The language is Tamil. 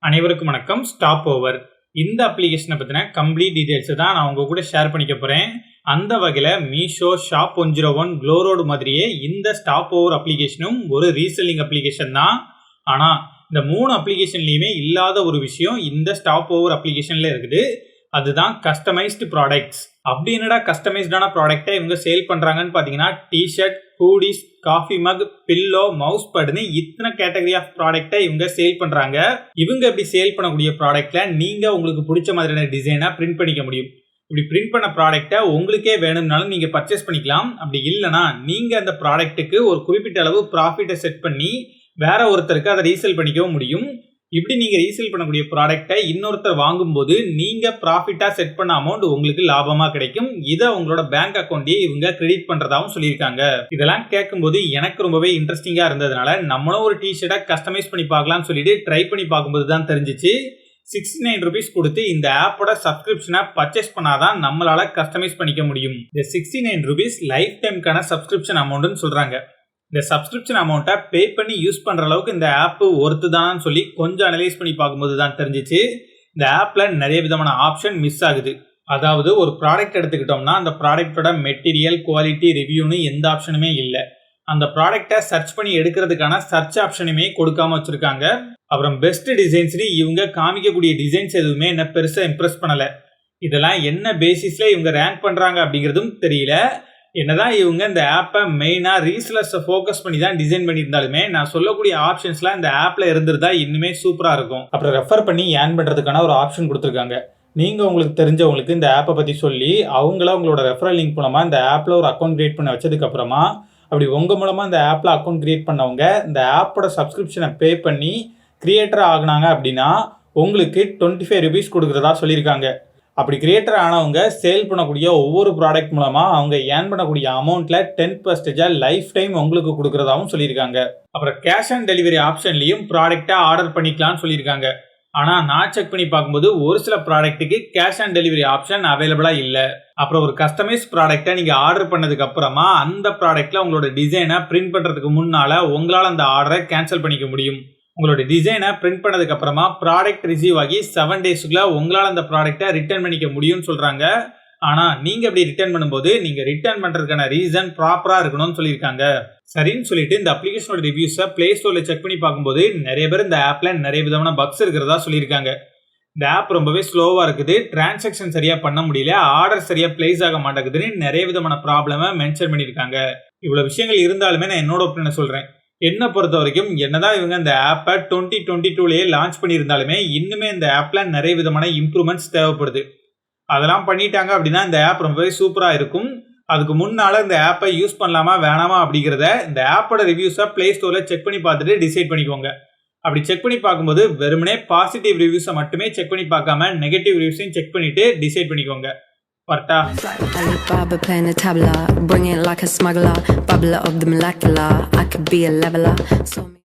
அனைவருக்கும் வணக்கம். ஸ்டாப் ஓவர் இந்த அப்ளிகேஷனை பற்றின கம்ப்ளீட் டீடைல்ஸ் தான் நான் உங்க கூட ஷேர் பண்ணிக்க போகிறேன். அந்த வகையில் மீஷோ, ஷாப் 101, க்ளோரோடு மாதிரியே இந்த ஸ்டாப் ஓவர் அப்ளிகேஷனும் ஒரு ரீசெல்லிங் அப்ளிகேஷன் தான். ஆனால் இந்த 3 அப்ளிகேஷன்லையுமே இல்லாத ஒரு விஷயம் இந்த ஸ்டாப் ஓவர் அப்ளிகேஷனில் இருக்குது. அதுதான் கஸ்டமைஸ்டு ப்ராடக்ட்ஸ். அப்படி என்னடா கஸ்டமைஸ்டான ப்ராடக்டை இவங்க சேல் பண்ணுறாங்கன்னு பார்த்தீங்கன்னா, T shirt, hoodies, coffee mug, pillow, mouse பேட்னு இத்தனை கேட்டகரி ஆஃப் ப்ராடக்டை இவங்க சேல் பண்ணுறாங்க. இவங்க இப்படி சேல் பண்ணக்கூடிய ப்ராடக்ட்ல நீங்கள் உங்களுக்கு பிடிச்ச மாதிரியான டிசைனை பிரிண்ட் பண்ணிக்க முடியும். இப்படி பிரிண்ட் பண்ண ப்ராடக்டை உங்களுக்கே வேணும்னாலும் நீங்கள் பர்ச்சேஸ் பண்ணிக்கலாம். அப்படி இல்லைனா நீங்கள் அந்த ப்ராடக்ட்டுக்கு ஒரு குறிப்பிட்ட அளவு ப்ராஃபிட்டை செட் பண்ணி வேற ஒருத்தருக்கு அதை ரீசேல் பண்ணிக்கவும் முடியும். இப்படி நீங்கள் ரீசேல் பண்ணக்கூடிய ப்ராடக்டை இன்னொருத்தர் வாங்கும்போது நீங்கள் ப்ராஃபிட்டாக செட் பண்ண அமௌண்ட் உங்களுக்கு லாபமாக கிடைக்கும். இதை உங்களோட பேங்க் அக்கௌண்ட்லேயே இவங்க கிரெடிட் பண்ணுறதாகவும் சொல்லியிருக்காங்க. இதெல்லாம் கேட்கும்போது எனக்கு ரொம்பவே இன்ட்ரெஸ்டிங்காக இருந்ததுனால நம்மளும் ஒரு டிஷர்ட்டை கஸ்டமைஸ் பண்ணி பார்க்கலாம்னு சொல்லிட்டு ட்ரை பண்ணி பார்க்கும்போது தான் தெரிஞ்சிச்சு, 69 rupees கொடுத்து இந்த ஆப்போட சப்ஸ்கிரிப்ஷனை பர்ச்சேஸ் பண்ணாதான் நம்மளால கஸ்டமைஸ் பண்ணிக்க முடியும். இந்த 69 rupees லைஃப் டைம்க்கான சப்ஸ்கிரிப்ஷன் அமௌண்ட்னு சொல்கிறாங்க. இந்த சப்ஸ்கிரிப்ஷன் அமௌண்ட்டை பே பண்ணி யூஸ் பண்ணுற அளவுக்கு இந்த ஆப் ஒர்த்து தான்னு சொல்லி கொஞ்சம் அனலைஸ் பண்ணி பார்க்கும்போது தான் தெரிஞ்சிச்சு, இந்த ஆப்பில் நிறைய விதமான ஆப்ஷன் மிஸ் ஆகுது. அதாவது ஒரு ப்ராடக்ட் எடுத்துக்கிட்டோம்னா அந்த ப்ராடக்டோட மெட்டீரியல், குவாலிட்டி, ரிவ்யூன்னு எந்த ஆப்ஷனுமே இல்லை. அந்த ப்ராடக்டை சர்ச் பண்ணி எடுக்கிறதுக்கான சர்ச் ஆப்ஷனுமே கொடுக்காம வச்சுருக்காங்க. அப்புறம் பெஸ்ட் டிசைன்ஸ்னு இவங்க காமிக்கக்கூடிய டிசைன்ஸ் எதுவுமே என்ன பெருசாக இம்ப்ரெஸ் பண்ணலை. இதெல்லாம் என்ன பேசிஸில் இவங்க ரேங்க் பண்ணுறாங்க அப்படிங்கிறதும் தெரியல. என்னதான் இவங்க இந்த ஆப்பை மெயினாக ரீசெலர்ஸை ஃபோக்கஸ் பண்ணி தான் டிசைன் பண்ணியிருந்தாலுமே நான் சொல்லக்கூடிய ஆப்ஷன்ஸ்லாம் இந்த ஆப்பில் இருந்திருந்தா இன்னுமே சூப்பராக இருக்கும். அப்புறம் ரெஃபர் பண்ணி ஏர்ன் பண்ணுறதுக்கான ஒரு ஆப்ஷன் கொடுத்துருக்காங்க. நீங்கள் உங்களுக்கு தெரிஞ்சவங்களுக்கு இந்த ஆப்பை பற்றி சொல்லி அவங்கள உங்களோட ரெஃபரல் லிங்க் மூலமாக இந்த ஆப்பில் ஒரு அக்கௌண்ட் கிரியேட் பண்ண வச்சதுக்கப்புறமா அப்படி உங்கள் மூலமாக இந்த ஆப்பில் அக்கௌண்ட் கிரியேட் பண்ணவங்க இந்த ஆப்போட சப்ஸ்கிரிப்ஷனை பே பண்ணி கிரியேட்டர் ஆகினாங்க அப்படின்னா உங்களுக்கு 25 rupees கொடுக்குறதா சொல்லியிருக்காங்க. அப்படி கிரியேட்டர் ஆனவங்க சேல் பண்ணக்கூடிய ஒவ்வொரு ப்ராடக்ட் மூலமாக அவங்க ஏர்ன் பண்ணக்கூடிய அமௌண்ட்டில் 10% லைஃப் டைம் உங்களுக்கு கொடுக்குறதாகவும் சொல்லியிருக்காங்க. அப்புறம் கேஷ் ஆன் டெலிவரி ஆப்ஷன்லையும் ப்ராடக்டை ஆர்டர் பண்ணிக்கலாம்னு சொல்லியிருக்காங்க. ஆனால் நான் செக் பண்ணி பார்க்கும்போது ஒரு சில ப்ராடக்ட்டுக்கு கேஷ் ஆன் டெலிவரி ஆப்ஷன் அவைலபிளாக இல்லை. அப்புறம் ஒரு கஸ்டமைஸ் ப்ராடக்டை நீங்கள் ஆர்டர் பண்ணதுக்கு அப்புறமா அந்த ப்ராடக்ட்டில் உங்களோட டிசைனை பிரிண்ட் பண்ணுறதுக்கு முன்னால் உங்களால் அந்த ஆர்டரை கேன்சல் பண்ணிக்க முடியும். உங்களோட டிசைனை பிரிண்ட் பண்ணதுக்கு அப்புறமா ப்ராடக்ட் ரிசீவ் ஆகி 7 daysக்குள்ள உங்களால் அந்த ப்ராடக்டை ரிட்டர்ன் பண்ணிக்க முடியும்னு சொல்கிறாங்க. ஆனால் நீங்கள் அப்படி ரிட்டர்ன் பண்ணும்போது நீங்கள் ரிட்டர்ன் பண்ணுறதுக்கான ரீசன் ப்ராப்பராக இருக்கணும்னு சொல்லியிருக்காங்க. சரின்னு சொல்லிட்டு இந்த அப்ளிகேஷனோட ரிவ்யூஸை ப்ளே ஸ்டோரில் செக் பண்ணி பார்க்கும்போது நிறைய பேர் இந்த ஆப்பில் நிறைய விதமான பக்ஸ் இருக்கிறதா சொல்லியிருக்காங்க. இந்த ஆப் ரொம்பவே ஸ்லோவாக இருக்குது, டிரான்சாக்ஷன் சரியாக பண்ண முடியல, ஆர்டர் சரியாக பிளேஸ் ஆக மாட்டேங்குதுன்னு நிறைய விதமான ப்ராப்ளமை மென்ஷன் பண்ணியிருக்காங்க. இவ்வளோ விஷயங்கள் இருந்தாலுமே நான் என்னோட ஒப்பீனியனை சொல்கிறேன். என்னை பொறுத்த வரைக்கும் என்னதான் இவங்க இந்த ஆப்பை 2022லேயே லான்ச் பண்ணியிருந்தாலுமே இன்னுமே இந்த ஆப்பில் நிறைய விதமான இம்ப்ரூவ்மெண்ட்ஸ் தேவைப்படுது. அதெல்லாம் பண்ணிட்டாங்க அப்படின்னா இந்த ஆப் ரொம்பவே சூப்பராக இருக்கும். அதுக்கு முன்னால் இந்த ஆப்பை யூஸ் பண்ணலாமா வேணாமா அப்படிங்கிறத இந்த ஆப்போட ரிவ்யூஸை ப்ளே ஸ்டோரில் செக் பண்ணி பார்த்துட்டு டிசைட் பண்ணிக்கோங்க. அப்படி செக் பண்ணி பார்க்கும்போது வெறுமனே பாசிட்டிவ் ரிவ்யூஸை மட்டுமே செக் பண்ணி பார்க்காம நெகட்டிவ் ரிவ்யூஸையும் செக் பண்ணிட்டு டிசைட் பண்ணிக்கோங்க. பர்ட்டா Alibaba playing the tabla, bring it like a smuggler, bubbler of the molecular, I could be a leveler.